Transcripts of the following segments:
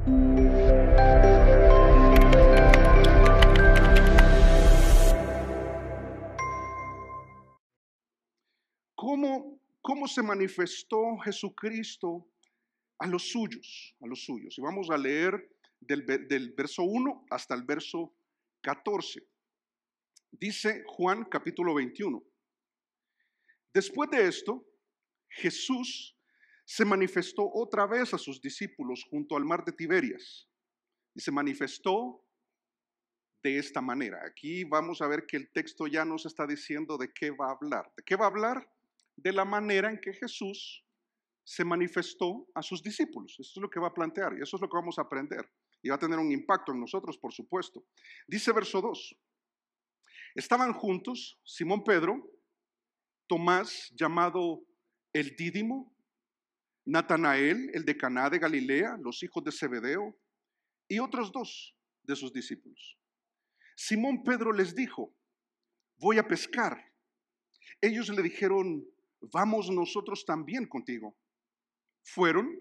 ¿Cómo se manifestó Jesucristo a los suyos? A los suyos. Y vamos a leer del verso 1 hasta el verso 14. Dice Juan capítulo 21. Después de esto, Jesús se manifestó otra vez a sus discípulos junto al mar de Tiberias. Y se manifestó de esta manera. Aquí vamos a ver que el texto ya nos está diciendo de qué va a hablar. ¿De qué va a hablar? De la manera en que Jesús se manifestó a sus discípulos. Eso es lo que va a plantear y eso es lo que vamos a aprender. Y va a tener un impacto en nosotros, por supuesto. Dice verso 2. Estaban juntos Simón Pedro, Tomás llamado el Dídimo, Natanael, el de Caná de Galilea, los hijos de Zebedeo, y otros dos de sus discípulos. Simón Pedro les dijo: voy a pescar. Ellos le dijeron: vamos nosotros también contigo. Fueron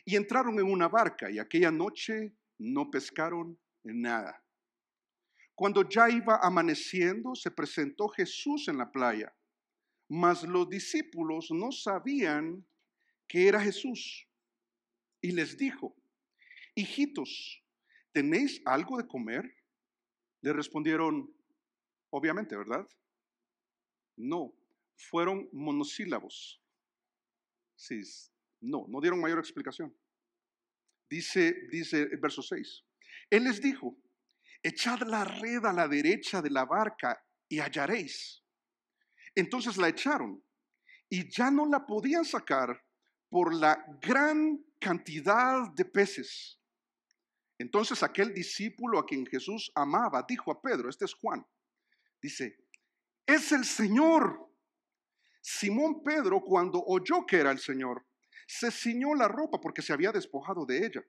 y entraron en una barca y aquella noche no pescaron nada. Cuando ya iba amaneciendo, se presentó Jesús en la playa, mas los discípulos no sabían que era Jesús. Y les dijo: hijitos, ¿tenéis algo de comer? Le respondieron: obviamente, ¿verdad? No, fueron monosílabos. Sí, no dieron mayor explicación. Dice el verso 6. Él les dijo: echad la red a la derecha de la barca y hallaréis. Entonces la echaron y ya no la podían sacar por la gran cantidad de peces. Entonces aquel discípulo a quien Jesús amaba dijo a Pedro, este es Juan, dice: es el Señor. Simón Pedro, cuando oyó que era el Señor, se ciñó la ropa porque se había despojado de ella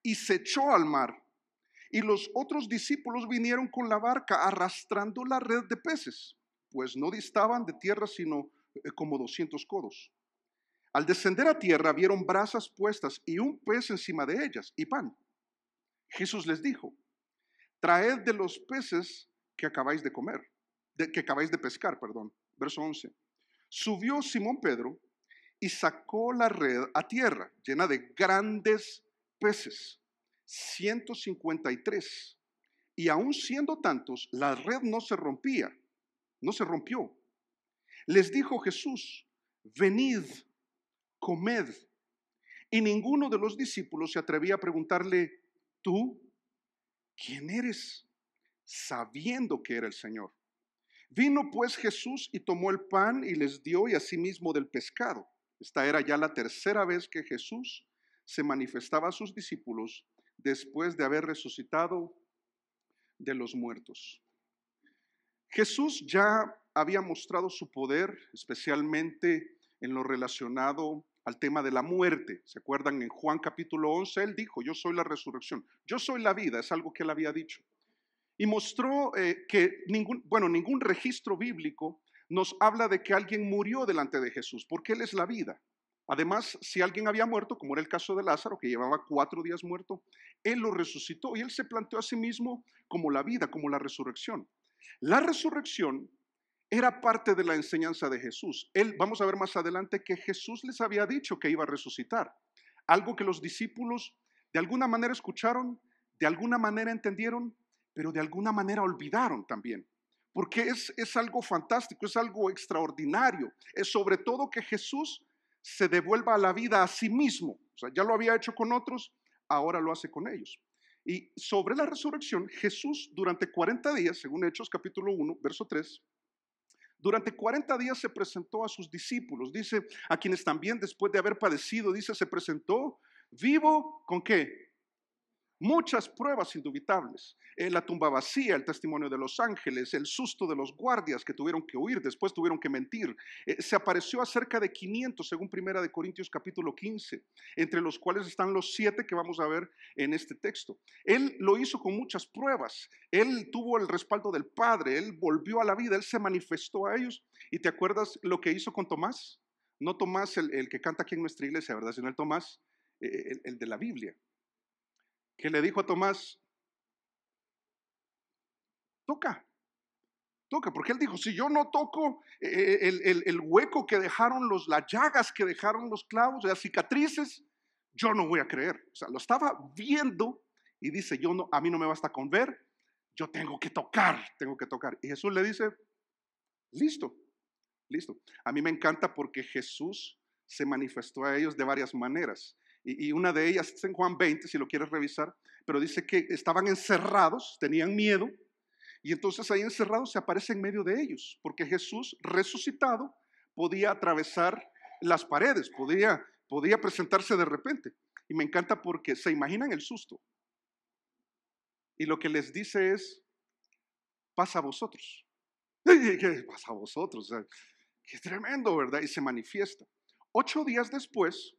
y se echó al mar. Y los otros discípulos vinieron con la barca arrastrando la red de peces, pues no distaban de tierra sino como 200 codos. Al descender a tierra vieron brasas puestas y un pez encima de ellas y pan. Jesús les dijo: traed de los peces que acabáis de comer, que acabáis de pescar, perdón. Verso 11. Subió Simón Pedro y sacó la red a tierra, llena de grandes peces, 153. Y aun siendo tantos, la red no se rompió. Les dijo Jesús: venid, comed. Y ninguno de los discípulos se atrevía a preguntarle: ¿tú quién eres? Sabiendo que era el Señor. Vino pues Jesús y tomó el pan y les dio, y asimismo del pescado. Esta era ya la tercera vez que Jesús se manifestaba a sus discípulos después de haber resucitado de los muertos. Jesús ya había mostrado su poder, especialmente en lo relacionado al tema de la muerte. ¿Se acuerdan? En Juan capítulo 11, él dijo: yo soy la resurrección, yo soy la vida, es algo que él había dicho. Y mostró que ningún registro bíblico nos habla de que alguien murió delante de Jesús, porque Él es la vida. Además, si alguien había muerto, como era el caso de Lázaro, que llevaba 4 días muerto, Él lo resucitó y Él se planteó a sí mismo como la vida, como la resurrección. La resurrección era parte de la enseñanza de Jesús. Vamos a ver más adelante que Jesús les había dicho que iba a resucitar. Algo que los discípulos de alguna manera escucharon, de alguna manera entendieron, pero de alguna manera olvidaron también, porque es algo fantástico, es algo extraordinario, es sobre todo que Jesús se devuelva a la vida a sí mismo. O sea, ya lo había hecho con otros, ahora lo hace con ellos. Y sobre la resurrección, Jesús durante 40 días, según Hechos capítulo 1, verso 3, durante 40 días se presentó a sus discípulos, dice, a quienes también después de haber padecido, dice, se presentó vivo, ¿con qué? Muchas pruebas indubitables, la tumba vacía, el testimonio de los ángeles, el susto de los guardias que tuvieron que huir, después tuvieron que mentir. Se apareció a cerca de 500 según Primera de Corintios capítulo 15, entre los cuales están los 7 que vamos a ver en este texto. Él lo hizo con muchas pruebas, él tuvo el respaldo del Padre, él volvió a la vida, él se manifestó a ellos. ¿Y te acuerdas lo que hizo con Tomás? No Tomás el que canta aquí en nuestra iglesia, ¿verdad? Sino el Tomás, el de la Biblia. que le dijo a Tomás, toca, toca, porque él dijo, si yo no toco el hueco que dejaron las llagas que dejaron los clavos, las cicatrices, yo no voy a creer. O sea, lo estaba viendo y dice, yo no, a mí no me basta con ver, yo tengo que tocar, tengo que tocar. Y Jesús le dice, listo, listo. A mí me encanta porque Jesús se manifestó a ellos de varias maneras. Y una de ellas es en Juan 20, si lo quieres revisar, pero dice que estaban encerrados, tenían miedo, y entonces ahí encerrados se aparece en medio de ellos, porque Jesús resucitado podía atravesar las paredes, podía presentarse de repente. Y me encanta porque se imaginan el susto. Y lo que les dice es, pasa a vosotros. ¿Qué pasa a vosotros? O sea, qué tremendo, ¿verdad? Y se manifiesta. 8 días después,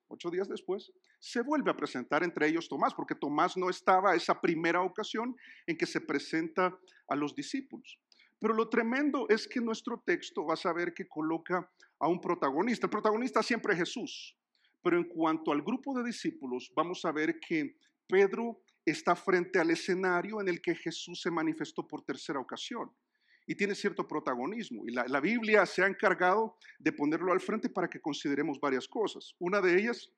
se vuelve a presentar entre ellos Tomás, porque Tomás no estaba esa primera ocasión en que se presenta a los discípulos. Pero lo tremendo es que nuestro texto vas a ver que coloca a un protagonista. El protagonista siempre es Jesús, pero en cuanto al grupo de discípulos, vamos a ver que Pedro está frente al escenario en el que Jesús se manifestó por tercera ocasión. Y tiene cierto protagonismo. Y la Biblia se ha encargado de ponerlo al frente para que consideremos varias cosas. Una de ellas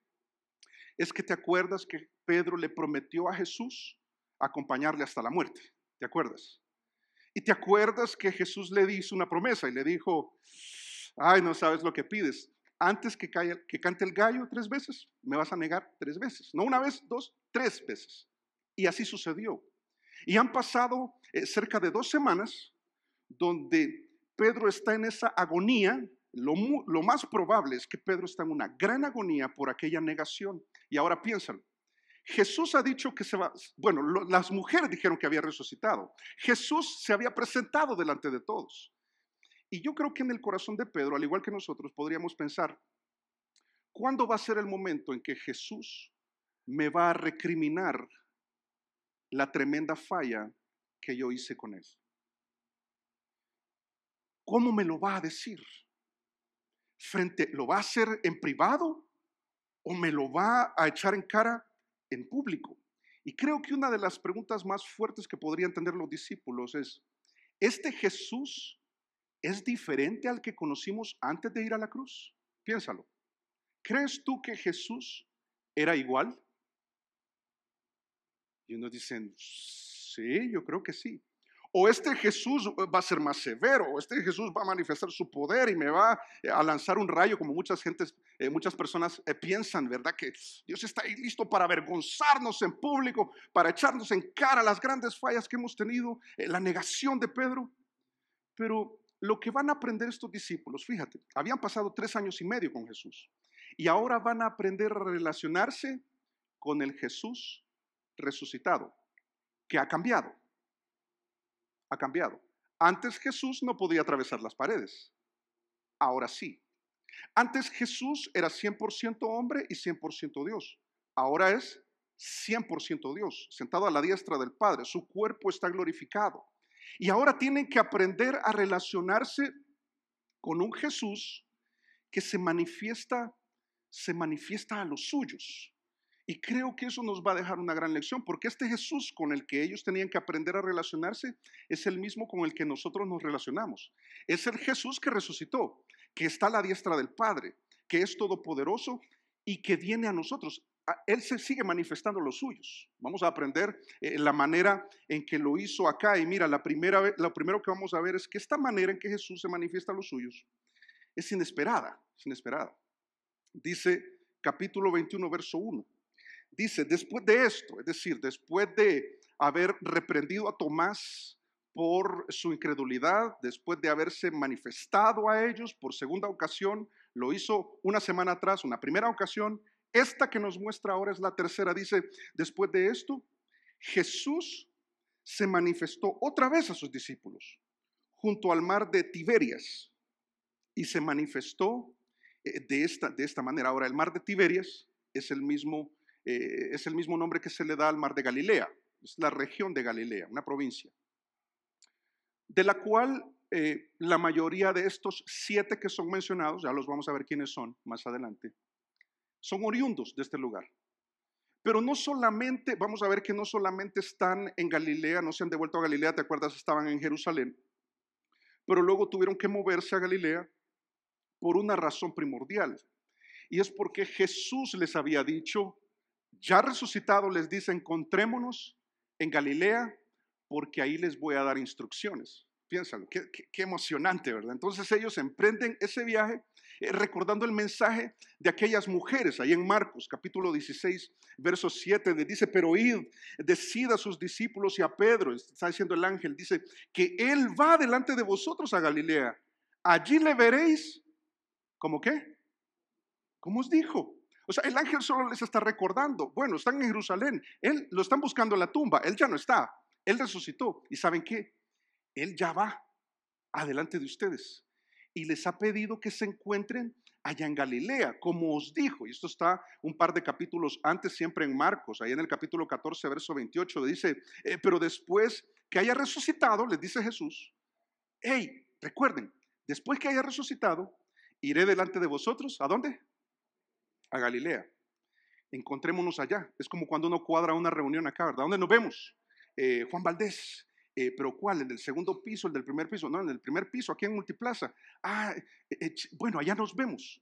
es que te acuerdas que Pedro le prometió a Jesús acompañarle hasta la muerte. ¿Te acuerdas? Y te acuerdas que Jesús le hizo una promesa y le dijo, ay, no sabes lo que pides. Antes que cante el gallo 3 veces, me vas a negar 3 veces. No una vez, 2, 3 veces. Y así sucedió. Y han pasado cerca de 2 semanas donde Pedro está en esa agonía. Lo más probable es que Pedro está en una gran agonía por aquella negación. Y ahora piénsalo. Jesús ha dicho que se va, bueno, las mujeres dijeron que había resucitado. Jesús se había presentado delante de todos. Y yo creo que en el corazón de Pedro, al igual que nosotros, podríamos pensar, ¿cuándo va a ser el momento en que Jesús me va a recriminar la tremenda falla que yo hice con él? ¿Cómo me lo va a decir? ¿Lo va a hacer en privado o me lo va a echar en cara en público? Y creo que una de las preguntas más fuertes que podrían tener los discípulos es, ¿este Jesús es diferente al que conocimos antes de ir a la cruz? Piénsalo. ¿Crees tú que Jesús era igual? Y unos dicen, sí, yo creo que sí. O este Jesús va a ser más severo, o este Jesús va a manifestar su poder y me va a lanzar un rayo, como muchas personas piensan, ¿verdad? Que Dios está ahí listo para avergonzarnos en público, para echarnos en cara las grandes fallas que hemos tenido, la negación de Pedro. Pero lo que van a aprender estos discípulos, fíjate, habían pasado 3 años y medio con Jesús y ahora van a aprender a relacionarse con el Jesús resucitado, que ha cambiado. Ha cambiado. Antes Jesús no podía atravesar las paredes, ahora sí. Antes Jesús era 100% hombre y 100% Dios, ahora es 100% Dios, sentado a la diestra del Padre, su cuerpo está glorificado. Y ahora tienen que aprender a relacionarse con un Jesús que se manifiesta a los suyos. Y creo que eso nos va a dejar una gran lección, porque este Jesús con el que ellos tenían que aprender a relacionarse es el mismo con el que nosotros nos relacionamos. Es el Jesús que resucitó, que está a la diestra del Padre, que es todopoderoso y que viene a nosotros. Él se sigue manifestando los suyos. Vamos a aprender la manera en que lo hizo acá. Y mira, lo primero que vamos a ver es que esta manera en que Jesús se manifiesta a los suyos es inesperada, es inesperada. Dice capítulo 21, verso 1. Dice, después de esto, es decir, después de haber reprendido a Tomás por su incredulidad, después de haberse manifestado a ellos por segunda ocasión, lo hizo una semana atrás, una primera ocasión, esta que nos muestra ahora es la tercera. Dice, después de esto, Jesús se manifestó otra vez a sus discípulos junto al mar de Tiberias y se manifestó de esta manera. Ahora, el mar de Tiberias es el mismo nombre que se le da al mar de Galilea. Es la región de Galilea, una provincia, de la cual la mayoría de estos 7 que son mencionados, ya los vamos a ver quiénes son más adelante, son oriundos de este lugar. Pero no solamente, vamos a ver que no solamente están en Galilea, no se han devuelto a Galilea, ¿te acuerdas? Estaban en Jerusalén, pero luego tuvieron que moverse a Galilea por una razón primordial. Y es porque Jesús les había dicho, ya resucitado, les dice, encontrémonos en Galilea, porque ahí les voy a dar instrucciones. Piénsalo, qué emocionante, ¿verdad? Entonces ellos emprenden ese viaje recordando el mensaje de aquellas mujeres. Ahí en Marcos capítulo 16, verso 7, les dice, pero id, decid a sus discípulos y a Pedro, está diciendo el ángel, dice, que él va delante de vosotros a Galilea. Allí le veréis, ¿cómo qué? ¿Cómo os dijo? O sea, el ángel solo les está recordando, bueno, están en Jerusalén, él lo están buscando en la tumba, él ya no está, él resucitó. ¿Y saben qué? Él ya va adelante de ustedes y les ha pedido que se encuentren allá en Galilea, como os dijo. Y esto está un par de capítulos antes, siempre en Marcos, ahí en el capítulo 14, verso 28, le dice, pero después que haya resucitado, les dice Jesús, hey, recuerden, después que haya resucitado, iré delante de vosotros, ¿a dónde? A Galilea. Encontrémonos allá. Es como cuando uno cuadra una reunión acá, ¿verdad? ¿Dónde nos vemos? Juan Valdés. ¿Pero cuál? ¿El del segundo piso? ¿El del primer piso? No, en el primer piso, aquí en Multiplaza. Bueno, allá nos vemos.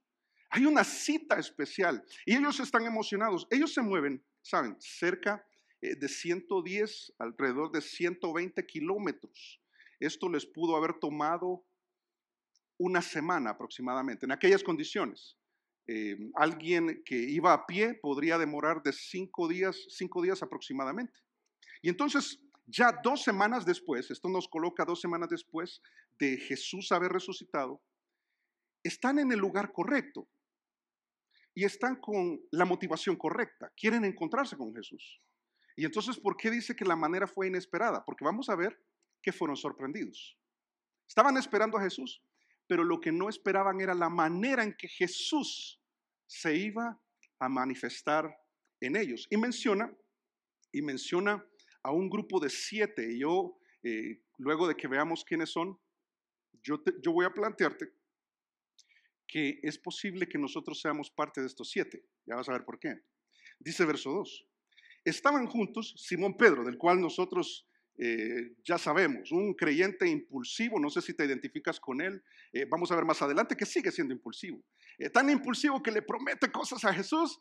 Hay una cita especial y ellos están emocionados. Ellos se mueven, ¿saben? Cerca de 110, alrededor de 120 kilómetros. Esto les pudo haber tomado una semana aproximadamente, en aquellas condiciones. Alguien que iba a pie podría demorar de 5 días aproximadamente. Y entonces, ya 2 semanas después, esto nos coloca 2 semanas después de Jesús haber resucitado, están en el lugar correcto y están con la motivación correcta, quieren encontrarse con Jesús. Y entonces, ¿por qué dice que la manera fue inesperada? Porque vamos a ver que fueron sorprendidos. Estaban esperando a Jesús, pero lo que no esperaban era la manera en que Jesús se iba a manifestar en ellos. Y menciona a un grupo de 7. Y yo, luego de que veamos quiénes son, yo voy a plantearte que es posible que nosotros seamos parte de estos 7. Ya vas a ver por qué. Dice verso 2. Estaban juntos Simón Pedro, del cual nosotros ya sabemos, un creyente impulsivo, no sé si te identificas con él, vamos a ver más adelante que sigue siendo impulsivo, tan impulsivo que le promete cosas a Jesús.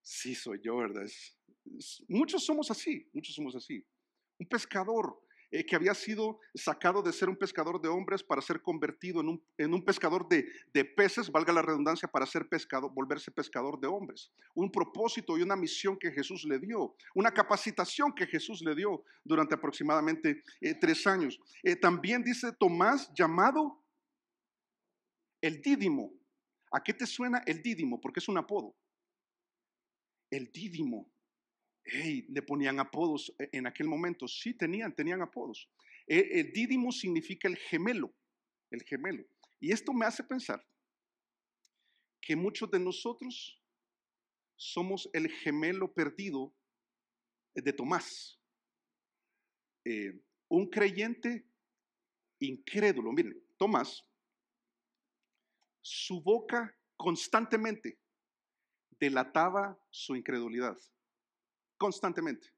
Sí, soy yo, ¿verdad? Muchos somos así, muchos somos así. Un pescador que había sido sacado de ser un pescador de hombres para ser convertido en un pescador de peces, valga la redundancia, para ser volverse pescador de hombres. Un propósito y una misión que Jesús le dio, una capacitación que Jesús le dio durante aproximadamente 3 años. También dice Tomás, llamado el Dídimo. ¿A qué te suena el Dídimo? Porque es un apodo. El Dídimo. Hey, le ponían apodos en aquel momento. Sí, tenían apodos. El Dídimo significa el gemelo, el gemelo. Y esto me hace pensar que muchos de nosotros somos el gemelo perdido de Tomás. Un creyente incrédulo. Miren, Tomás, su boca constantemente delataba su incredulidad. Constantemente.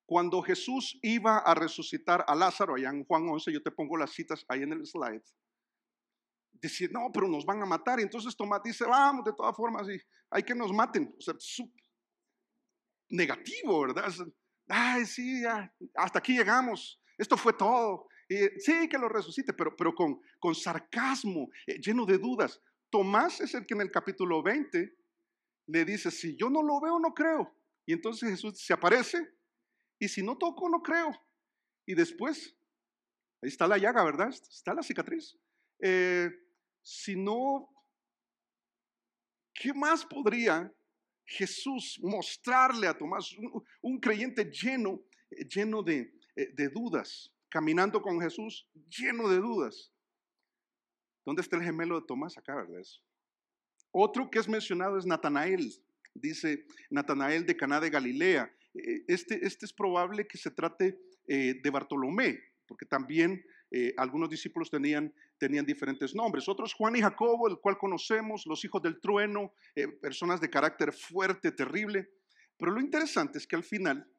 Cuando Jesús iba a resucitar a Lázaro, allá en Juan 11, yo te pongo las citas ahí en el slide, decía, no, pero nos van a matar. Y entonces Tomás dice, vamos, de todas formas, y hay que nos maten. O sea, negativo, ¿verdad? Ay, sí, ya, hasta aquí llegamos, esto fue todo. Sí, que lo resucite, pero con sarcasmo, lleno de dudas. Tomás es el que en el capítulo 20 le dice, si yo no lo veo, no creo. Y entonces Jesús se aparece, y si no toco, no creo. Y después, ahí está la llaga, ¿verdad? Está la cicatriz. Si no, ¿qué más podría Jesús mostrarle a Tomás? Un creyente lleno de dudas, caminando con Jesús, lleno de dudas. ¿Dónde está el gemelo de Tomás? Acá, ¿verdad? Otro que es mencionado es Natanael. Dice Natanael de Caná de Galilea. Este es probable que se trate de Bartolomé, porque también algunos discípulos tenían diferentes nombres. Otros, Juan y Jacobo, el cual conocemos, los hijos del trueno, personas de carácter fuerte, terrible. Pero lo interesante es que al final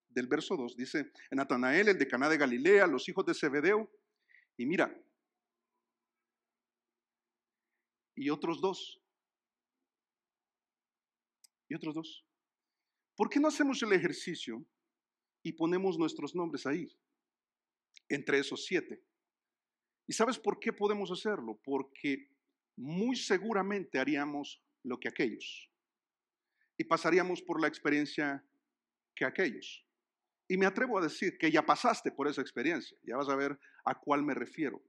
del verso 2 dice, Natanael, el de Caná de Galilea, los hijos de Zebedeo, y mira, y otros dos. ¿Por qué no hacemos el ejercicio y ponemos nuestros nombres ahí, entre esos 7? ¿Y sabes por qué podemos hacerlo? Porque muy seguramente haríamos lo que aquellos y pasaríamos por la experiencia que aquellos. Y me atrevo a decir que ya pasaste por esa experiencia, ya vas a ver a cuál me refiero.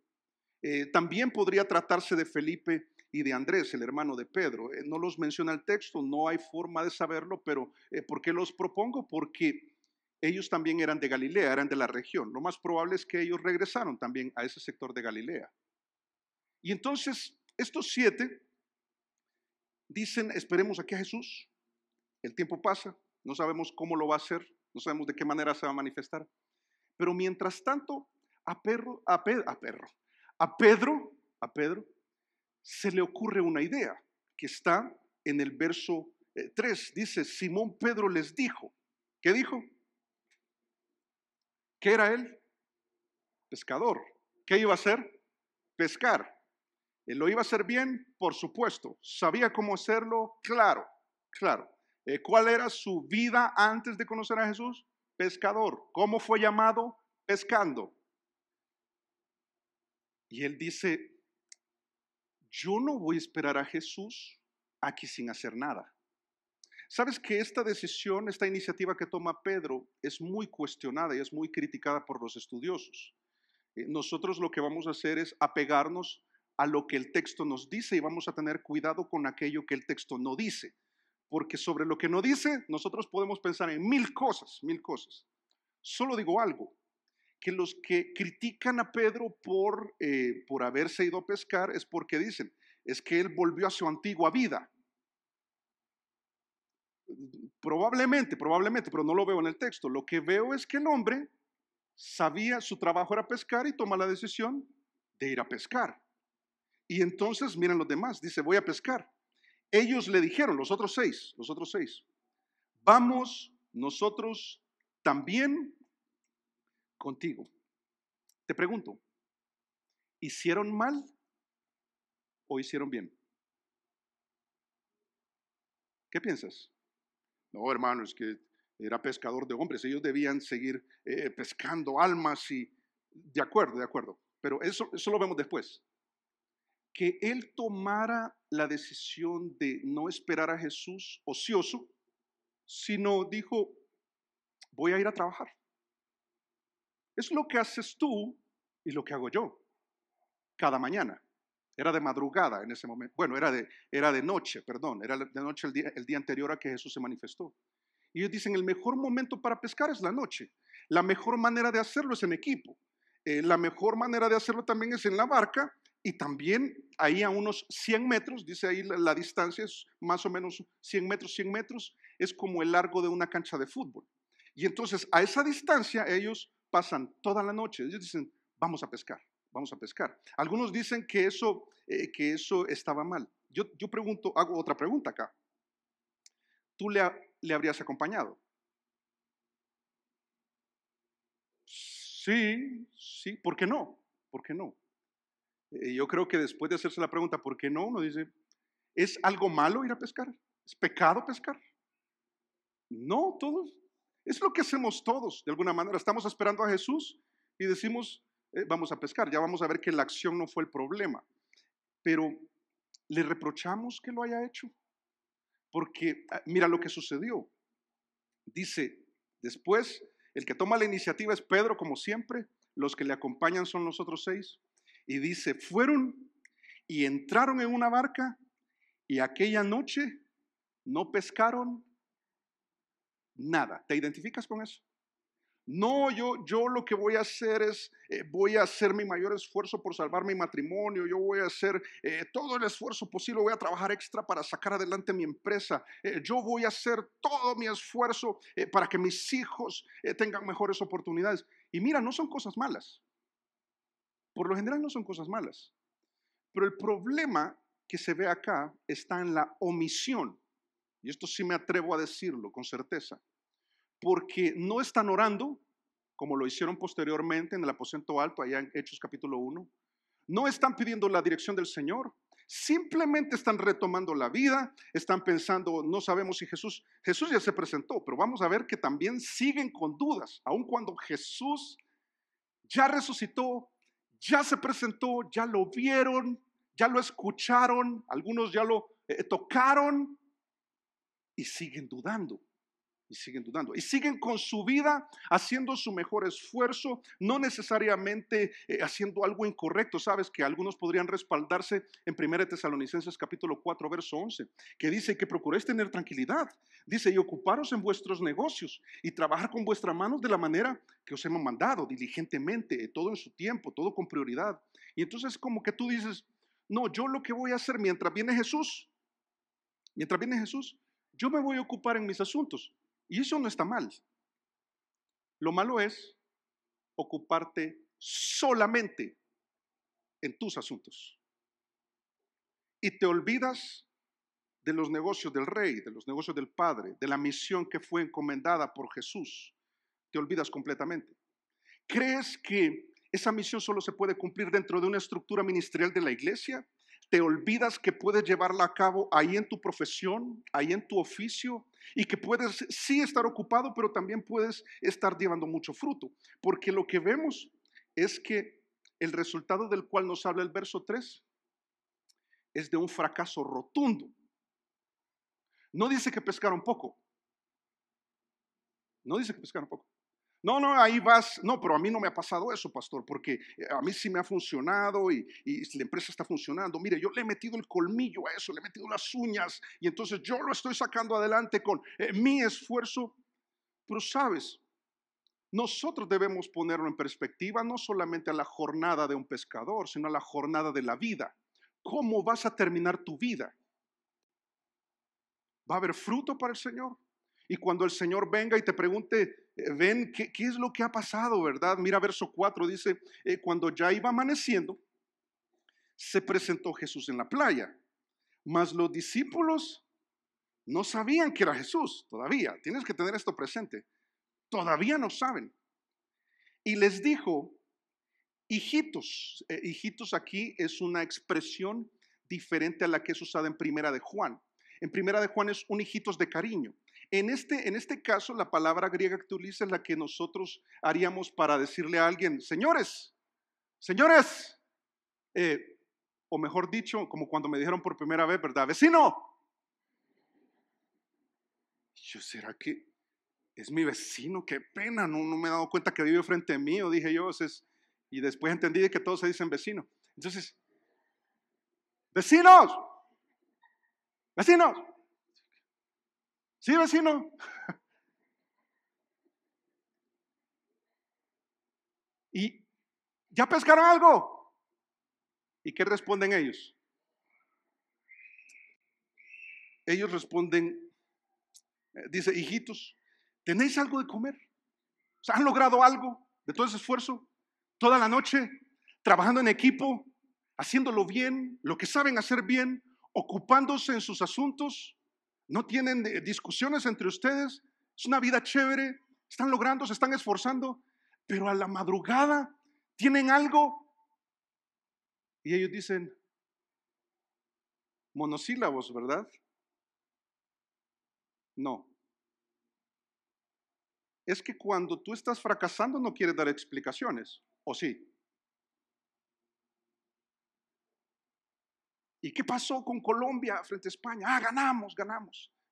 También podría tratarse de Felipe y de Andrés, el hermano de Pedro. No los menciona el texto, no hay forma de saberlo, pero ¿por qué los propongo? Porque ellos también eran de Galilea, eran de la región. Lo más probable es que ellos regresaron también a ese sector de Galilea. Y entonces estos 7 dicen, esperemos aquí a Jesús. El tiempo pasa, no sabemos cómo lo va a hacer, no sabemos de qué manera se va a manifestar. Pero mientras tanto, a Pedro se le ocurre una idea que está en el verso 3. Dice, Simón Pedro les dijo. ¿Qué dijo? ¿Qué era él? Pescador. ¿Qué iba a hacer? Pescar. ¿Él lo iba a hacer bien? Por supuesto. ¿Sabía cómo hacerlo? Claro. ¿Cuál era su vida antes de conocer a Jesús? Pescador. ¿Cómo fue llamado? Pescando. Y él dice, yo no voy a esperar a Jesús aquí sin hacer nada. ¿Sabes que esta decisión, esta iniciativa que toma Pedro es muy cuestionada y es muy criticada por los estudiosos? Nosotros lo que vamos a hacer es apegarnos a lo que el texto nos dice y vamos a tener cuidado con aquello que el texto no dice. Porque sobre lo que no dice, nosotros podemos pensar en mil cosas. Solo digo algo, que los que critican a Pedro por haberse ido a pescar es porque dicen, es que él volvió a su antigua vida. Probablemente, pero no lo veo en el texto. Lo que veo es que el hombre sabía, su trabajo era pescar y toma la decisión de ir a pescar. Y entonces miren los demás, dice, voy a pescar. Ellos le dijeron, los otros seis, vamos nosotros también contigo. Te pregunto, ¿hicieron mal o hicieron bien? ¿Qué piensas? No, hermano, es que era pescador de hombres, ellos debían seguir pescando almas y de acuerdo, pero eso lo vemos después. Que él tomara la decisión de no esperar a Jesús ocioso, sino dijo, voy a ir a trabajar. Es lo que haces tú y lo que hago yo cada mañana. Era de madrugada en ese momento. Bueno, era de noche, perdón. Era de noche el día anterior a que Jesús se manifestó. Y ellos dicen, el mejor momento para pescar es la noche. La mejor manera de hacerlo es en equipo. La mejor manera de hacerlo también es en la barca. Y también ahí a unos 100 metros, dice ahí la distancia es más o menos 100 metros, es como el largo de una cancha de fútbol. Y entonces a esa distancia ellos pasan toda la noche. Ellos dicen, vamos a pescar. Algunos dicen que eso estaba mal. Yo pregunto, hago otra pregunta acá. ¿Tú le habrías acompañado? Sí, ¿por qué no? Yo creo que después de hacerse la pregunta, ¿por qué no? Uno dice, ¿es algo malo ir a pescar? ¿Es pecado pescar? No, todos. Es lo que hacemos todos, de alguna manera. Estamos esperando a Jesús y decimos, vamos a pescar. Ya vamos a ver que la acción no fue el problema. Pero, ¿le reprochamos que lo haya hecho? Porque mira lo que sucedió. Dice, después, el que toma la iniciativa es Pedro, como siempre. Los que le acompañan son los otros 6. Y dice, fueron y entraron en una barca y aquella noche no pescaron nada. ¿Te identificas con eso? No, yo lo que voy a hacer es, voy a hacer mi mayor esfuerzo por salvar mi matrimonio, yo voy a hacer todo el esfuerzo posible, voy a trabajar extra para sacar adelante mi empresa, yo voy a hacer todo mi esfuerzo para que mis hijos tengan mejores oportunidades. Y mira, no son cosas malas. Por lo general no son cosas malas. Pero el problema que se ve acá está en la omisión. Y esto sí me atrevo a decirlo con certeza. Porque no están orando, como lo hicieron posteriormente en el aposento alto, allá en Hechos capítulo 1. No están pidiendo la dirección del Señor. Simplemente están retomando la vida, están pensando, no sabemos si Jesús ya se presentó, pero vamos a ver que también siguen con dudas, aun cuando Jesús ya resucitó, ya se presentó, ya lo vieron, ya lo escucharon, algunos ya lo tocaron y siguen dudando. Y siguen dudando. Y siguen con su vida haciendo su mejor esfuerzo, no necesariamente haciendo algo incorrecto. Sabes que algunos podrían respaldarse en 1 Tesalonicenses capítulo 4, verso 11, que dice que procuréis tener tranquilidad. Dice, y ocuparos en vuestros negocios y trabajar con vuestras manos de la manera que os hemos mandado, diligentemente, todo en su tiempo, todo con prioridad. Y entonces como que tú dices, no, yo lo que voy a hacer mientras viene Jesús, yo me voy a ocupar en mis asuntos. Y eso no está mal. Lo malo es ocuparte solamente en tus asuntos. Y te olvidas de los negocios del Rey, de los negocios del Padre, de la misión que fue encomendada por Jesús. Te olvidas completamente. ¿Crees que esa misión solo se puede cumplir dentro de una estructura ministerial de la iglesia? ¿Te olvidas que puedes llevarla a cabo ahí en tu profesión, ahí en tu oficio? Y que puedes sí estar ocupado, pero también puedes estar llevando mucho fruto. Porque lo que vemos es que el resultado del cual nos habla el verso 3 es de un fracaso rotundo. No dice que pescaron poco. No dice que pescaron poco. No, ahí vas. No, pero a mí no me ha pasado eso, pastor, porque a mí sí me ha funcionado y la empresa está funcionando. Mire, yo le he metido el colmillo a eso, le he metido las uñas y entonces yo lo estoy sacando adelante con mi esfuerzo. Pero sabes, nosotros debemos ponerlo en perspectiva no solamente a la jornada de un pescador, sino a la jornada de la vida. ¿Cómo vas a terminar tu vida? ¿Va a haber fruto para el Señor? Y cuando el Señor venga y te pregunte, ven, ¿qué es lo que ha pasado, verdad? Mira verso 4, dice, cuando ya iba amaneciendo, se presentó Jesús en la playa. Mas los discípulos no sabían que era Jesús todavía. Tienes que tener esto presente. Todavía no saben. Y les dijo, hijitos. Hijitos aquí es una expresión diferente a la que es usada en Primera de Juan. En Primera de Juan es un hijitos de cariño. En este caso, la palabra griega que utiliza es la que nosotros haríamos para decirle a alguien, señores, o mejor dicho, como cuando me dijeron por primera vez, ¿verdad? Vecino. Yo, ¿será que es mi vecino? Qué pena, no me he dado cuenta que vive frente a mí, o dije yo, y después entendí que todos se dicen vecino. Entonces, vecinos, sí, vecino. ¿Y ya pescaron algo? ¿Y qué responden ellos? Ellos responden, dice, hijitos, ¿tenéis algo de comer? O sea, ¿han logrado algo de todo ese esfuerzo? Toda la noche, trabajando en equipo, haciéndolo bien, lo que saben hacer bien, ocupándose en sus asuntos, no tienen discusiones entre ustedes, es una vida chévere, están logrando, se están esforzando, pero a la madrugada tienen algo y ellos dicen monosílabos, ¿verdad? No. Es que cuando tú estás fracasando no quieres dar explicaciones, ¿o sí? ¿Y qué pasó con Colombia frente a España? Ah, ganamos.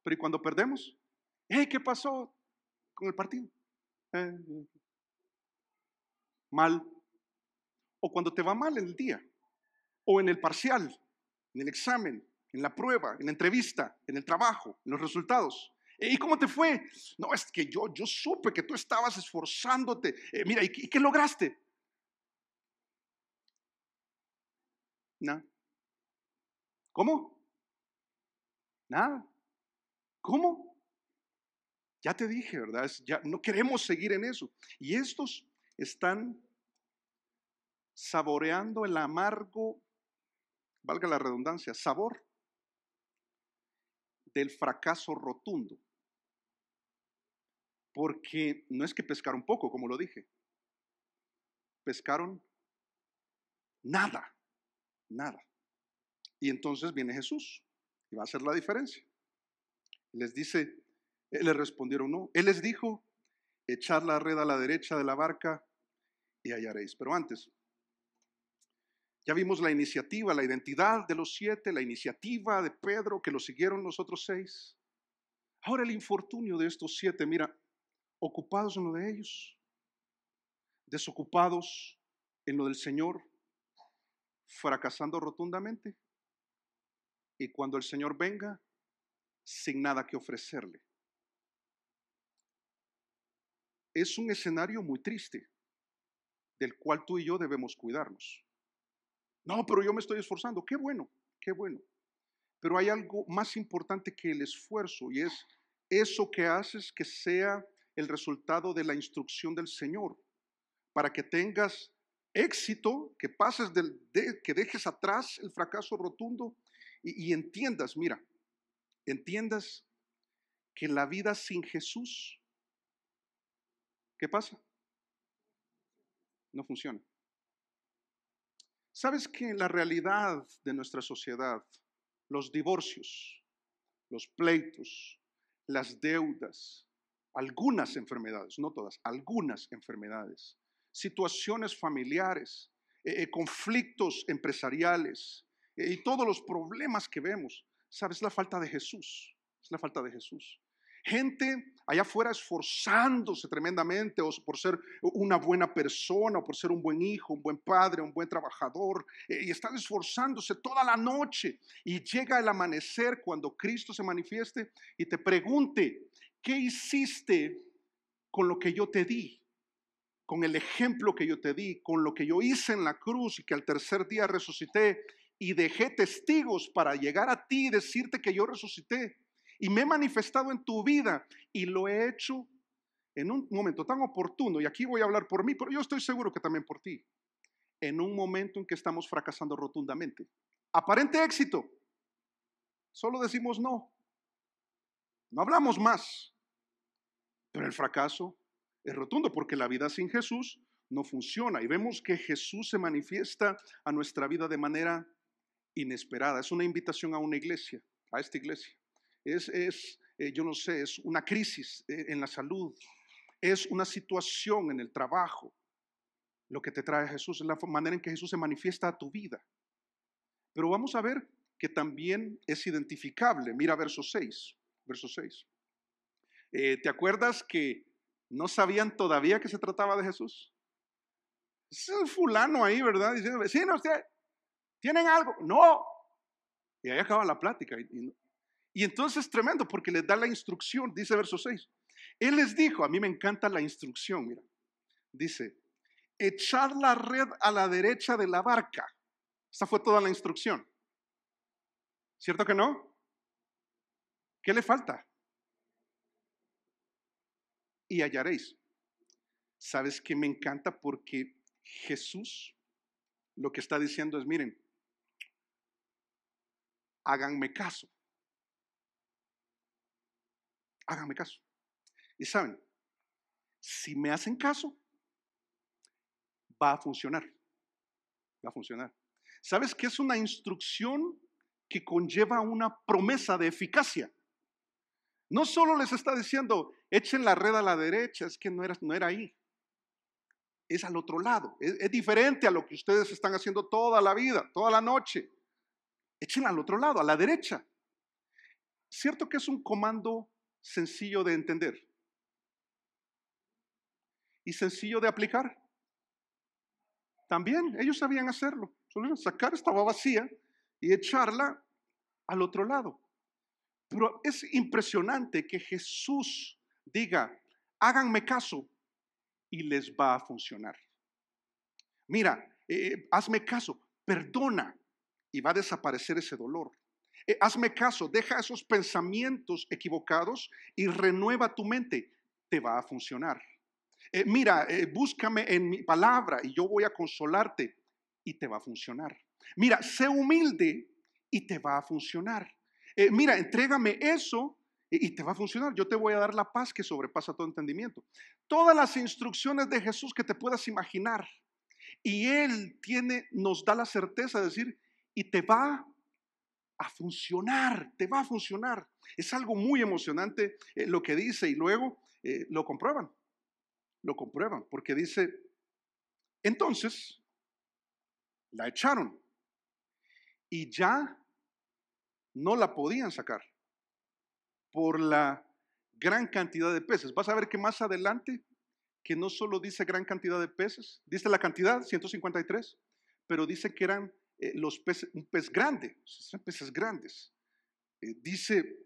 Pero ¿y cuando perdemos? Hey, ¿qué pasó con el partido? Eh, Mal. O cuando te va mal en el día, o en el parcial, en el examen, en la prueba, en la entrevista, en el trabajo, en los resultados. ¿Y cómo te fue? No, es que yo supe que tú estabas esforzándote. Mira, ¿y qué lograste? Nada. ¿Cómo? Nada. ¿Cómo? Ya te dije, ¿verdad? Ya no queremos seguir en eso. Y estos están saboreando el amargo, valga la redundancia, sabor del fracaso rotundo. Porque no es que pescaron poco, como lo dije, pescaron nada, nada. Y entonces viene Jesús y va a hacer la diferencia. Les dice, les respondieron no. Él les dijo, echad la red a la derecha de la barca y hallaréis. Pero antes, ya vimos la iniciativa, la identidad de los 7, la iniciativa de Pedro, que lo siguieron los otros 6. Ahora el infortunio de estos 7, mira, ocupados en lo de ellos, desocupados en lo del Señor, fracasando rotundamente. Y cuando el Señor venga, sin nada que ofrecerle. Es un escenario muy triste, del cual tú y yo debemos cuidarnos. No, pero yo me estoy esforzando. Qué bueno, qué bueno. Pero hay algo más importante que el esfuerzo, y es eso que haces que sea el resultado de la instrucción del Señor, para que tengas éxito, que pases que dejes atrás el fracaso rotundo y entiendas, mira, entiendas que la vida sin Jesús, ¿qué pasa? No funciona. ¿Sabes que en la realidad de nuestra sociedad, los divorcios, los pleitos, las deudas, algunas enfermedades, no todas, algunas enfermedades, situaciones familiares, conflictos empresariales y todos los problemas que vemos, ¿sabes? La falta de Jesús, es la falta de Jesús. Gente allá afuera esforzándose tremendamente o por ser una buena persona, o por ser un buen hijo, un buen padre, un buen trabajador, y están esforzándose toda la noche, y llega el amanecer cuando Cristo se manifieste y te pregunte, ¿qué hiciste con lo que yo te di? Con el ejemplo que yo te di, con lo que yo hice en la cruz y que al tercer día resucité y dejé testigos para llegar a ti y decirte que yo resucité. Y me he manifestado en tu vida y lo he hecho en un momento tan oportuno, y aquí voy a hablar por mí, pero yo estoy seguro que también por ti, en un momento en que estamos fracasando rotundamente. Aparente éxito, solo decimos no, no hablamos más, pero el fracaso es rotundo porque la vida sin Jesús no funciona, y vemos que Jesús se manifiesta a nuestra vida de manera inesperada. Es una invitación a una iglesia, a esta iglesia. Yo no sé, es una crisis en la salud, es una situación en el trabajo. Lo que te trae Jesús es la manera en que Jesús se manifiesta a tu vida. Pero vamos a ver que también es identificable. Mira verso 6. Verso 6. ¿Te acuerdas que no sabían todavía que se trataba de Jesús? Es el fulano ahí, ¿verdad? Diciendo, vecino, ¿usted tienen algo? No. Y ahí acaba la plática. Y entonces es tremendo porque les da la instrucción, dice verso 6. Él les dijo, a mí me encanta la instrucción, mira. Dice, echar la red a la derecha de la barca. Esa fue toda la instrucción. ¿Cierto que no? ¿Qué le falta? Y hallaréis. ¿Sabes qué me encanta? Porque Jesús lo que está diciendo es, miren, háganme caso. Háganme caso. Y saben, si me hacen caso, va a funcionar. Va a funcionar. ¿Sabes qué es una instrucción que conlleva una promesa de eficacia? No solo les está diciendo, echen la red a la derecha, es que no era ahí. Es al otro lado. Es diferente a lo que ustedes están haciendo toda la vida, toda la noche. Echen al otro lado, a la derecha. ¿Cierto que es un comando sencillo de entender y sencillo de aplicar? También ellos sabían hacerlo. Solo sacar esta vacía y echarla al otro lado. Pero es impresionante que Jesús diga, háganme caso y les va a funcionar. Mira, hazme caso, perdona y va a desaparecer ese dolor. Hazme caso, deja esos pensamientos equivocados y renueva tu mente, te va a funcionar. Mira, búscame en mi palabra y yo voy a consolarte, y te va a funcionar. Mira, sé humilde y te va a funcionar. Mira, entrégame eso y te va a funcionar. Yo te voy a dar la paz que sobrepasa todo entendimiento. Todas las instrucciones de Jesús que te puedas imaginar. Y Él nos da la certeza de decir, y te va a funcionar, te va a funcionar. Es algo muy emocionante lo que dice y luego lo comprueban, porque dice, entonces la echaron y ya no la podían sacar por la gran cantidad de peces. Vas a ver que más adelante, que no solo dice gran cantidad de peces, dice la cantidad, 153, pero dice que eran los peces, un pez grande, son peces grandes. Dice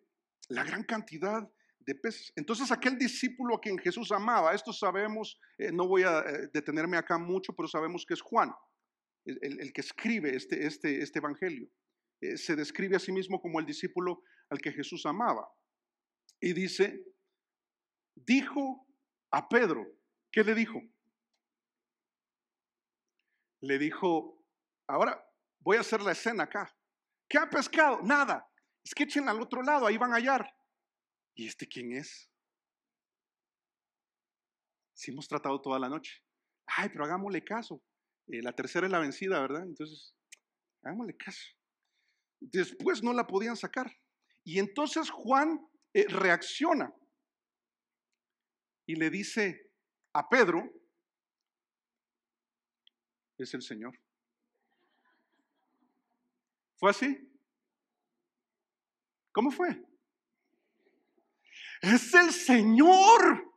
la gran cantidad de peces. Entonces aquel discípulo a quien Jesús amaba, esto sabemos, no voy a detenerme acá mucho, pero sabemos que es Juan, el que escribe este evangelio. Se describe a sí mismo como el discípulo al que Jesús amaba. Y dice, dijo a Pedro, ¿qué le dijo? Le dijo, ahora voy a hacer la escena acá. ¿Qué ha pescado? Nada. Es que echen al otro lado, ahí van a hallar. ¿Y este quién es? Si hemos tratado toda la noche. Ay, pero hagámosle caso. La tercera es la vencida, ¿verdad? Entonces, hagámosle caso. Después no la podían sacar. Y entonces Juan reacciona y le dice a Pedro, es el Señor. ¿Fue así? ¿Cómo fue? Es el Señor.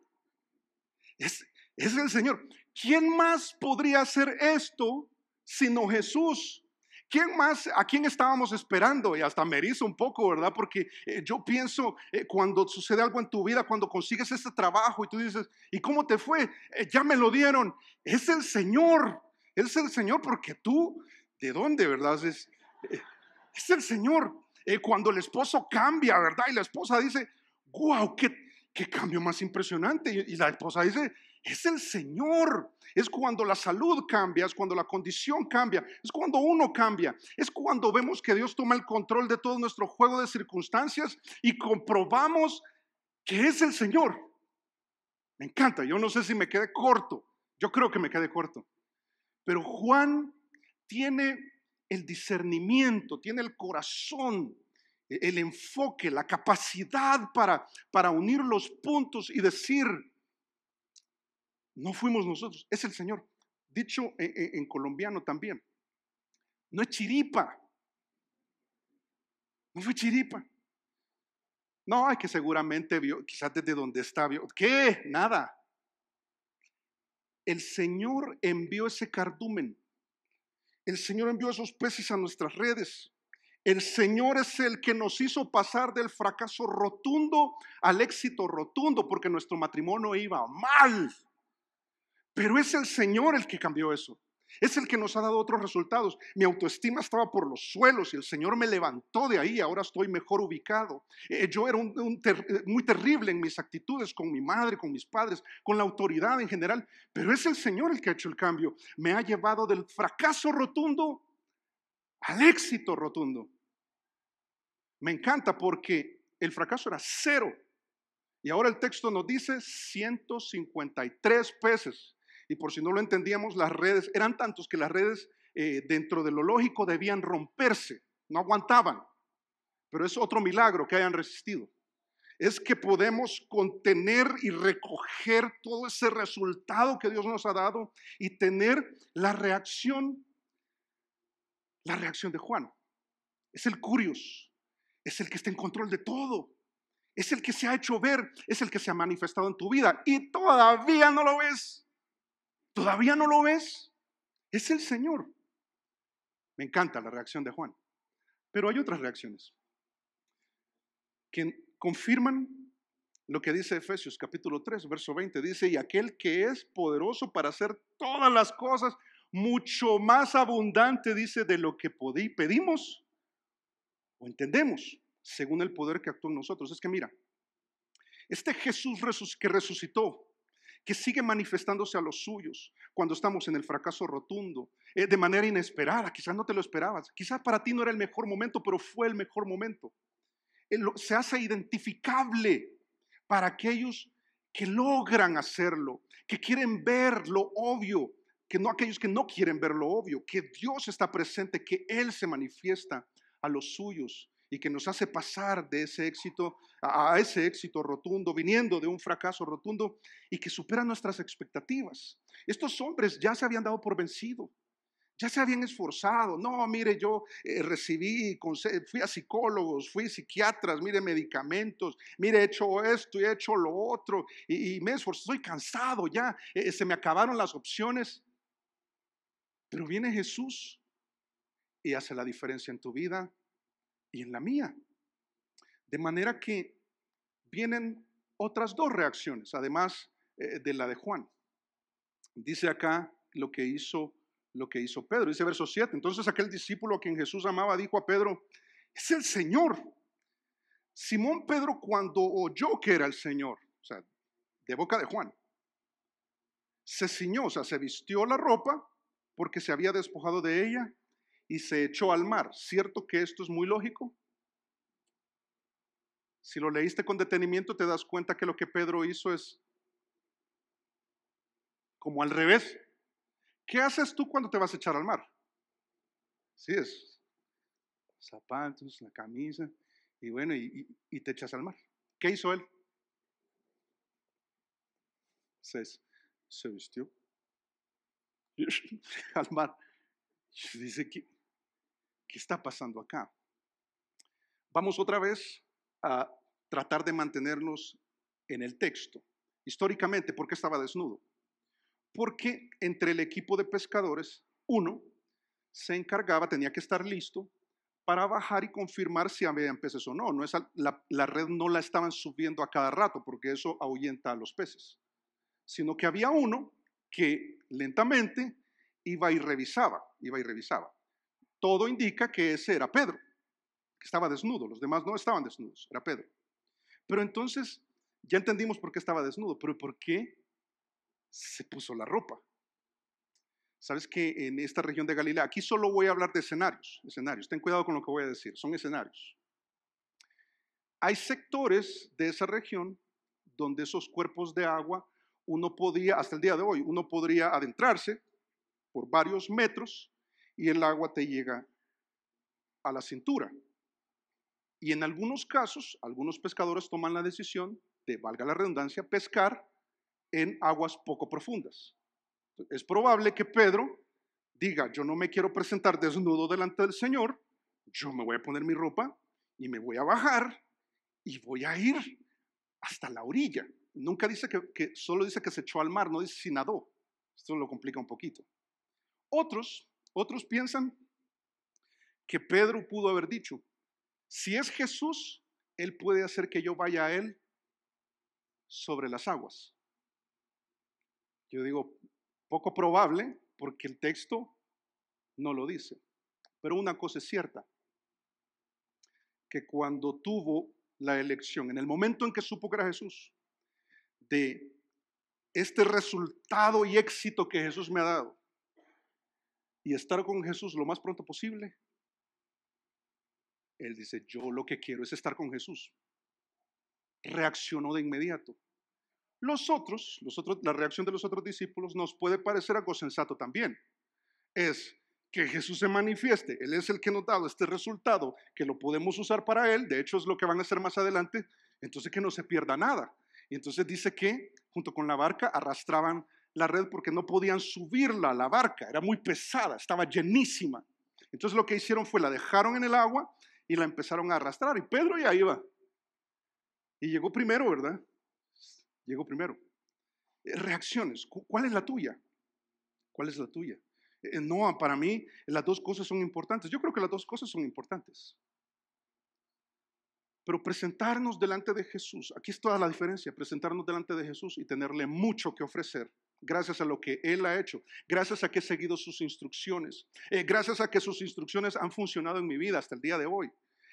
Es el Señor. ¿Quién más podría hacer esto sino Jesús? ¿Quién más? ¿A quién estábamos esperando? Y hasta me erizo un poco, ¿verdad? Porque yo pienso cuando sucede algo en tu vida, cuando consigues este trabajo y tú dices, ¿y cómo te fue? Ya me lo dieron. Es el Señor. Es el Señor porque tú, ¿de dónde, verdad? Es el Señor. Cuando el esposo cambia, ¿verdad? Y la esposa dice, wow, qué cambio más impresionante. Y la esposa dice, es el Señor. Es cuando la salud cambia, es cuando la condición cambia, es cuando uno cambia, es cuando vemos que Dios toma el control de todo nuestro juego de circunstancias y comprobamos que es el Señor. Me encanta, yo no sé si me quedé corto, yo creo que me quedé corto, pero Juan tiene el discernimiento, tiene el corazón, el enfoque, la capacidad para unir los puntos y decir, no fuimos nosotros, es el Señor. Dicho en colombiano también, no es chiripa, no fue chiripa. No, es que seguramente vio, quizás desde donde está, vio. ¿Qué? Nada. El Señor envió ese cardumen. El Señor envió esos peces a nuestras redes. El Señor es el que nos hizo pasar del fracaso rotundo al éxito rotundo, porque nuestro matrimonio iba mal. Pero es el Señor el que cambió eso. Es el que nos ha dado otros resultados. Mi autoestima estaba por los suelos y el Señor me levantó de ahí. Ahora estoy mejor ubicado. Yo era muy terrible en mis actitudes con mi madre, con mis padres, con la autoridad en general. Pero es el Señor el que ha hecho el cambio. Me ha llevado del fracaso rotundo al éxito rotundo. Me encanta porque el fracaso era 0. Y ahora el texto nos dice 153 peces. Y por si no lo entendíamos, las redes eran tantos que las redes dentro de lo lógico debían romperse, no aguantaban. Pero es otro milagro que hayan resistido. Es que podemos contener y recoger todo ese resultado que Dios nos ha dado y tener la reacción de Juan. Es el curios, es el que está en control de todo. Es el que se ha hecho ver, es el que se ha manifestado en tu vida y todavía no lo ves. ¿Todavía no lo ves? Es el Señor. Me encanta la reacción de Juan. Pero hay otras reacciones que confirman lo que dice Efesios capítulo 3, verso 20. Dice, y aquel que es poderoso para hacer todas las cosas mucho más abundante, dice, de lo que pedimos o entendemos, según el poder que actúa en nosotros. Es que mira, este Jesús que resucitó, que sigue manifestándose a los suyos cuando estamos en el fracaso rotundo, de manera inesperada. Quizás no te lo esperabas, quizás para ti no era el mejor momento, pero fue el mejor momento. Se hace identificable para aquellos que logran hacerlo, que quieren ver lo obvio, que no aquellos que no quieren ver lo obvio, que Dios está presente, que Él se manifiesta a los suyos y que nos hace pasar de ese éxito a ese éxito rotundo, viniendo de un fracaso rotundo y que supera nuestras expectativas. Estos hombres ya se habían dado por vencido. Ya se habían esforzado. No, mire, yo fui a psicólogos, fui a psiquiatras, mire, medicamentos, mire, he hecho esto y he hecho lo otro, y me esforcé, estoy cansado ya, se me acabaron las opciones. Pero viene Jesús y hace la diferencia en tu vida y en la mía. De manera que vienen otras dos reacciones, además de la de Juan. Dice acá lo que hizo Pedro, dice verso 7. Entonces aquel discípulo a quien Jesús amaba dijo a Pedro: es el Señor. Simón Pedro, cuando oyó que era el Señor, o sea, de boca de Juan, se ciñó, o sea, se vistió la ropa porque se había despojado de ella y se echó al mar. ¿Cierto que esto es muy lógico? Si lo leíste con detenimiento te das cuenta que lo que Pedro hizo es como al revés. ¿Qué haces tú cuando te vas a echar al mar? Sí, es zapatos, la camisa, y bueno, y te echas al mar. ¿Qué hizo él? Se vistió al mar. Dice, ¿qué está pasando acá? Vamos otra vez a tratar de mantenernos en el texto. Históricamente, ¿por qué estaba desnudo? Porque entre el equipo de pescadores, uno se encargaba, tenía que estar listo para bajar y confirmar si habían peces o no. La red no la estaban subiendo a cada rato porque eso ahuyenta a los peces, sino que había uno que lentamente iba y revisaba. Todo indica que ese era Pedro, que estaba desnudo. Los demás no estaban desnudos, era Pedro. Pero entonces ya entendimos por qué estaba desnudo, pero ¿por qué se puso la ropa? Sabes que en esta región de Galilea, aquí solo voy a hablar de escenarios. Ten cuidado con lo que voy a decir, son escenarios. Hay sectores de esa región donde esos cuerpos de agua, uno podía, hasta el día de hoy, uno podría adentrarse por varios metros y el agua te llega a la cintura. Y en algunos casos, algunos pescadores toman la decisión de, valga la redundancia, pescar en aguas poco profundas. Es probable que Pedro diga: yo no me quiero presentar desnudo delante del Señor, yo me voy a poner mi ropa y me voy a bajar y voy a ir hasta la orilla. Nunca dice solo dice que se echó al mar, no dice si nadó. Esto lo complica un poquito. Otros piensan que Pedro pudo haber dicho: si es Jesús, Él puede hacer que yo vaya a Él sobre las aguas. Yo digo, poco probable, porque el texto no lo dice. Pero una cosa es cierta, que cuando tuvo la elección, en el momento en que supo que era Jesús, de este resultado y éxito que Jesús me ha dado, y estar con Jesús lo más pronto posible, él dice: yo lo que quiero es estar con Jesús. Reaccionó de inmediato. La reacción de los otros discípulos nos puede parecer algo sensato también. Es que Jesús se manifieste. Él es el que nos ha dado este resultado, que lo podemos usar para Él. De hecho, es lo que van a hacer más adelante. Entonces, que no se pierda nada. Y entonces dice que junto con la barca arrastraban la red porque no podían subirla a la barca. Era muy pesada, estaba llenísima. Entonces lo que hicieron fue la dejaron en el agua y la empezaron a arrastrar. Y Pedro ya iba. Y llegó primero, ¿verdad? Llegó primero. Reacciones. ¿Cuál es la tuya? ¿Cuál es la tuya? No, para mí las dos cosas son importantes. Yo creo que las dos cosas son importantes. Pero presentarnos delante de Jesús, aquí es toda la diferencia, presentarnos delante de Jesús y tenerle mucho que ofrecer, gracias a lo que Él ha hecho, gracias a que he seguido sus instrucciones, gracias a que sus instrucciones han funcionado en mi vida hasta el día de hoy.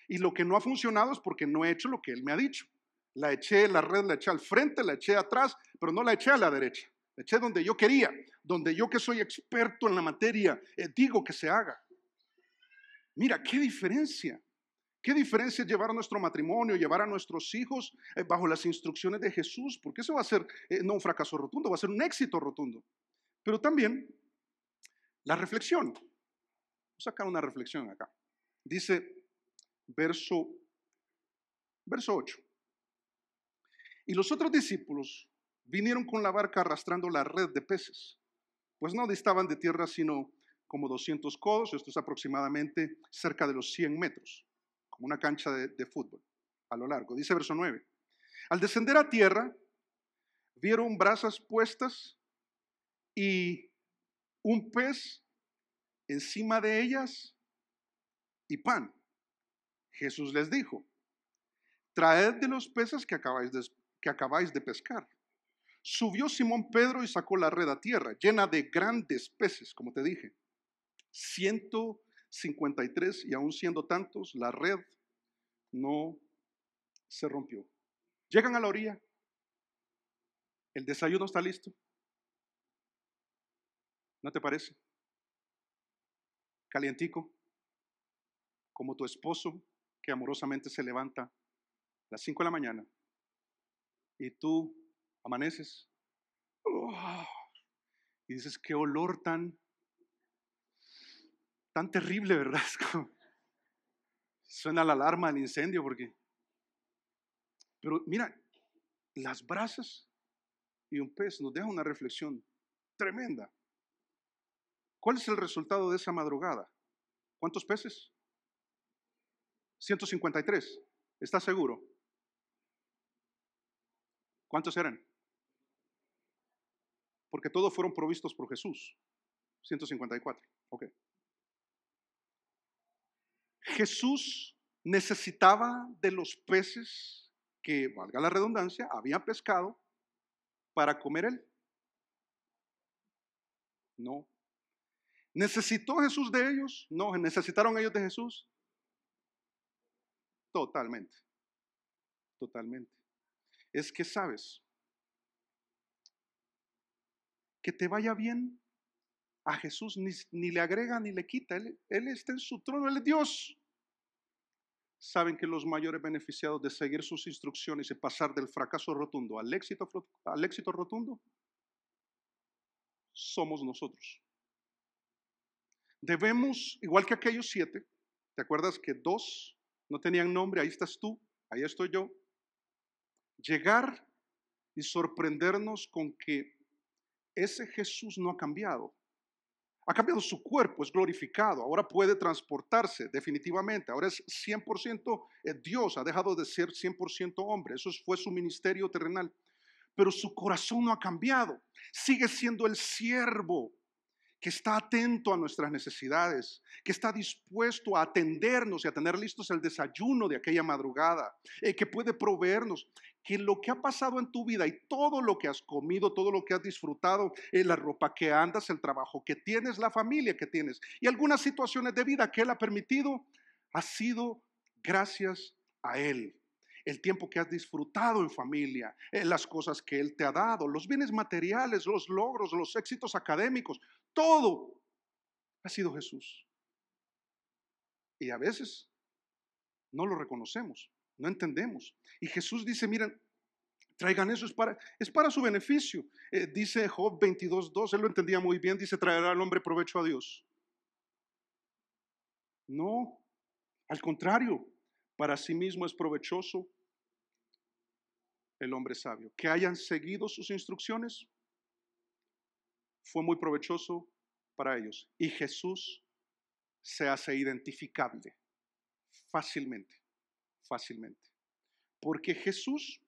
Y lo que no ha funcionado es porque no he hecho lo que Él me ha dicho. La eché, la red la eché al frente, la eché atrás, pero no la eché a la derecha. La eché donde yo quería, donde yo que soy experto en la materia, digo que se haga. Mira, qué diferencia. ¿Qué diferencia es llevar nuestro matrimonio, llevar a nuestros hijos bajo las instrucciones de Jesús? Porque eso va a ser no un fracaso rotundo, va a ser un éxito rotundo. Pero también la reflexión. Vamos a sacar una reflexión acá. Dice verso 8. Y los otros discípulos vinieron con la barca arrastrando la red de peces, pues no distaban de tierra sino como 200 codos, esto es aproximadamente cerca de los 100 metros, como una cancha de fútbol a lo largo. Dice verso 9. Al descender a tierra, vieron brasas puestas y un pez encima de ellas y pan. Jesús les dijo, traed de los peces que acabáis de pescar. Subió Simón Pedro y sacó la red a tierra, llena de grandes peces, como te dije. 153, y aún siendo tantos, la red no se rompió. Llegan a la orilla, el desayuno está listo. ¿No te parece? Calientico, como tu esposo que amorosamente se levanta a las 5 de la mañana y tú amaneces y dices, qué olor tan terrible, ¿verdad? Es como, suena la alarma del incendio pero mira, las brasas y un pez nos deja una reflexión tremenda. ¿Cuál es el resultado de esa madrugada? ¿Cuántos peces? 153. ¿Estás seguro? ¿Cuántos eran? Porque todos fueron provistos por Jesús. 154. Ok. Jesús necesitaba de los peces que, valga la redundancia, había pescado para comer él. No. ¿Necesitó Jesús de ellos? No. ¿Necesitaron ellos de Jesús? Totalmente. Totalmente. Es que sabes, que te vaya bien a Jesús ni le agrega ni le quita. Él está en su trono, Él es Dios. Saben que los mayores beneficiados de seguir sus instrucciones y pasar del fracaso rotundo al éxito rotundo somos nosotros. Debemos, igual que aquellos 7, ¿te acuerdas que 2 no tenían nombre? Ahí estás tú, ahí estoy yo. Llegar y sorprendernos con que ese Jesús no ha cambiado. Ha cambiado su cuerpo, es glorificado, ahora puede transportarse definitivamente, ahora es 100% Dios, ha dejado de ser 100% hombre, eso fue su ministerio terrenal, pero su corazón no ha cambiado, sigue siendo el siervo que está atento a nuestras necesidades, que está dispuesto a atendernos y a tener listos el desayuno de aquella madrugada, que puede proveernos, que lo que ha pasado en tu vida y todo lo que has comido, todo lo que has disfrutado, la ropa que andas, el trabajo que tienes, la familia que tienes y algunas situaciones de vida que Él ha permitido, ha sido gracias a Él. El tiempo que has disfrutado en familia, las cosas que Él te ha dado, los bienes materiales, los logros, los éxitos académicos, todo ha sido Jesús. Y a veces no lo reconocemos, no entendemos. Y Jesús dice, miren, traigan eso, es para su beneficio. Dice Job 22:2, él lo entendía muy bien, dice, traerá al hombre provecho a Dios. No, al contrario, para sí mismo es provechoso el hombre sabio. Que hayan seguido sus instrucciones fue muy provechoso para ellos. Y Jesús se hace identificable fácilmente, fácilmente. Porque Jesús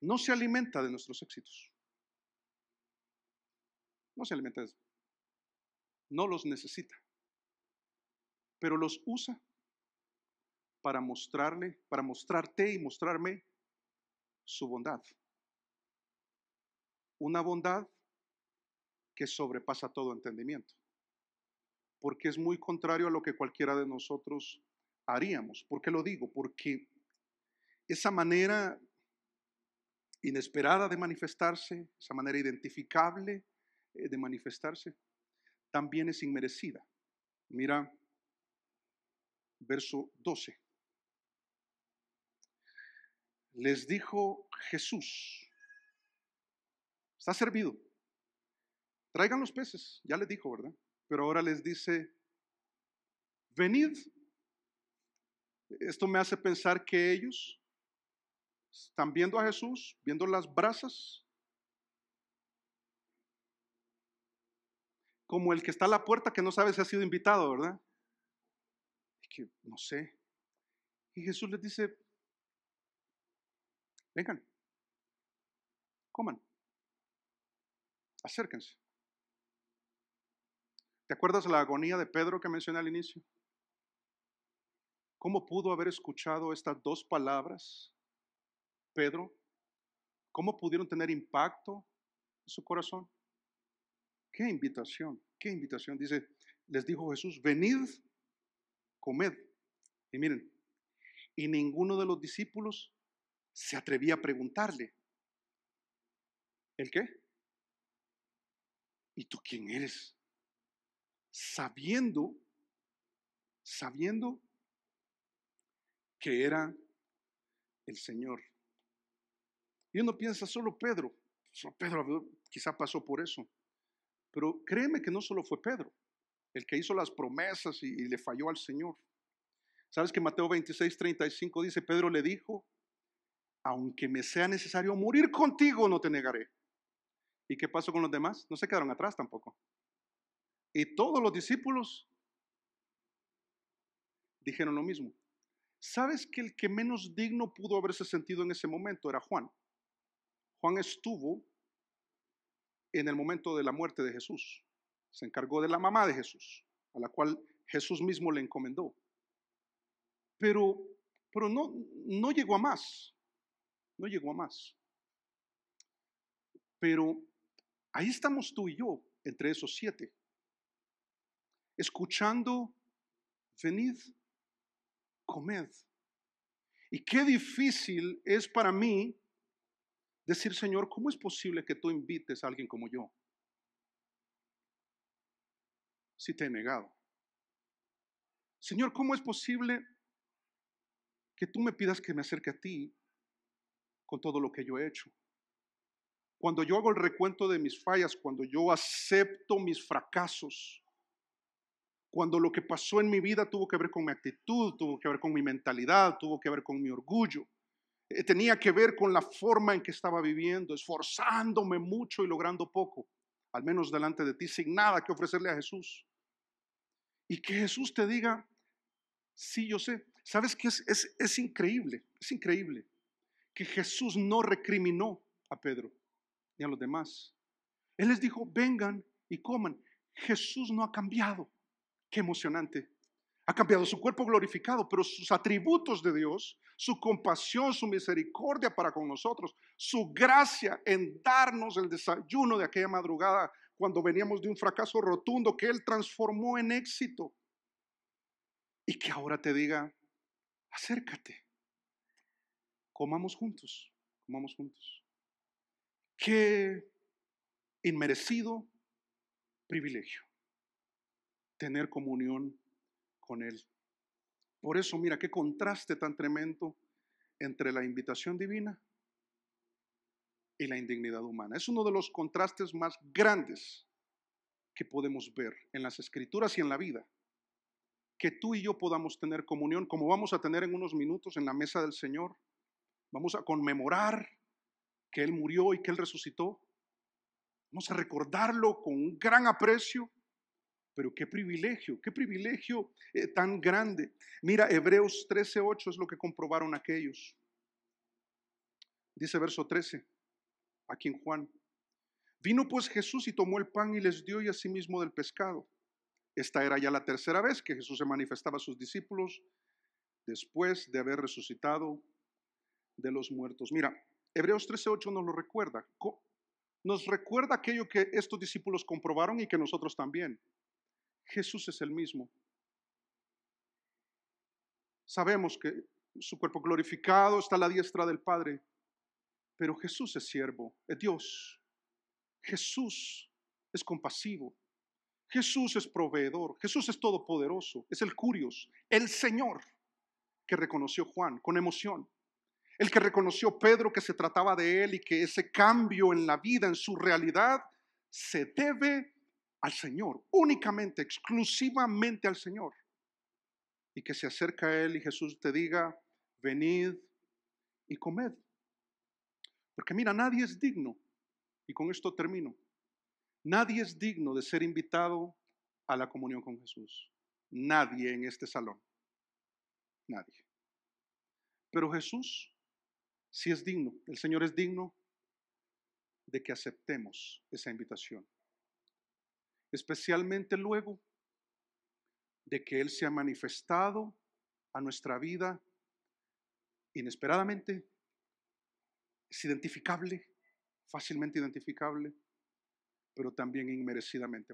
no se alimenta de nuestros éxitos. No se alimenta de eso. No los necesita. Pero los usa para mostrarte y mostrarme su bondad. Una bondad que sobrepasa todo entendimiento. Porque es muy contrario a lo que cualquiera de nosotros haríamos. ¿Por qué lo digo? Porque esa manera inesperada de manifestarse, esa manera identificable de manifestarse, también es inmerecida. Mira, verso 12. Les dijo Jesús, está servido, traigan los peces, ya les dijo, ¿verdad? Pero ahora les dice, venid. Esto me hace pensar que ellos están viendo a Jesús, viendo las brasas, como el que está a la puerta que no sabe si ha sido invitado, ¿verdad? Es que no sé. Y Jesús les dice, vengan, coman, acérquense. ¿Te acuerdas la agonía de Pedro que mencioné al inicio? ¿Cómo pudo haber escuchado estas dos palabras, Pedro? ¿Cómo pudieron tener impacto en su corazón? ¡Qué invitación! ¡Qué invitación! Dice, les dijo Jesús, venid, comed. Y miren, y ninguno de los discípulos se atrevía a preguntarle, ¿el qué? ¿Y tú quién eres? Sabiendo que era el Señor. Y uno piensa, solo Pedro quizá pasó por eso. Pero créeme que no solo fue Pedro el que hizo las promesas y le falló al Señor. ¿Sabes que Mateo 26:35 dice, Pedro le dijo, aunque me sea necesario morir contigo, no te negaré? ¿Y qué pasó con los demás? No se quedaron atrás tampoco. Y todos los discípulos dijeron lo mismo. ¿Sabes que el que menos digno pudo haberse sentido en ese momento era Juan? Juan estuvo en el momento de la muerte de Jesús. Se encargó de la mamá de Jesús, a la cual Jesús mismo le encomendó. Pero no llegó a más. No llegó a más. Pero ahí estamos tú y yo, entre esos 7, escuchando, venid, comed. Y qué difícil es para mí decir, Señor, ¿cómo es posible que tú invites a alguien como yo si te he negado? Señor, ¿cómo es posible que tú me pidas que me acerque a ti con todo lo que yo he hecho? Cuando yo hago el recuento de mis fallas, cuando yo acepto mis fracasos, cuando lo que pasó en mi vida tuvo que ver con mi actitud, tuvo que ver con mi mentalidad, tuvo que ver con mi orgullo, tenía que ver con la forma en que estaba viviendo, esforzándome mucho y logrando poco, al menos delante de ti, sin nada que ofrecerle a Jesús. Y que Jesús te diga, sí, yo sé. ¿Sabes qué? Es increíble que Jesús no recriminó a Pedro ni a los demás. Él les dijo, vengan y coman. Jesús no ha cambiado. Qué emocionante. Ha cambiado su cuerpo glorificado, pero sus atributos de Dios, su compasión, su misericordia para con nosotros, su gracia en darnos el desayuno de aquella madrugada cuando veníamos de un fracaso rotundo que Él transformó en éxito. Y que ahora te diga, acércate, comamos juntos, comamos juntos. Qué inmerecido privilegio tener comunión con Él. Por eso, mira, qué contraste tan tremendo entre la invitación divina y la indignidad humana. Es uno de los contrastes más grandes que podemos ver en las Escrituras y en la vida. Que tú y yo podamos tener comunión, como vamos a tener en unos minutos en la mesa del Señor. Vamos a conmemorar que Él murió y que Él resucitó. Vamos a recordarlo con un gran aprecio. Pero qué privilegio tan grande. Mira, Hebreos 13:8 es lo que comprobaron aquellos. Dice verso 13, aquí en Juan. Vino pues Jesús y tomó el pan y les dio y asimismo del pescado. Esta era ya la tercera vez que Jesús se manifestaba a sus discípulos después de haber resucitado de los muertos. Mira, Hebreos 13:8 nos lo recuerda. Nos recuerda aquello que estos discípulos comprobaron y que nosotros también. Jesús es el mismo. Sabemos que su cuerpo glorificado, está a la diestra del Padre. Pero Jesús es siervo, es Dios. Jesús es compasivo. Jesús es proveedor. Jesús es todopoderoso. Es el Curios, el Señor que reconoció Juan con emoción. El que reconoció Pedro que se trataba de él y que ese cambio en la vida, en su realidad, se debe al Señor, únicamente, exclusivamente al Señor. Y que se acerca a él y Jesús te diga, venid y comed. Porque mira, nadie es digno, y con esto termino, nadie es digno de ser invitado a la comunión con Jesús. Nadie en este salón, nadie. Pero Jesús sí es digno, el Señor es digno de que aceptemos esa invitación. Especialmente luego de que Él se ha manifestado a nuestra vida inesperadamente, es identificable, fácilmente identificable, pero también inmerecidamente.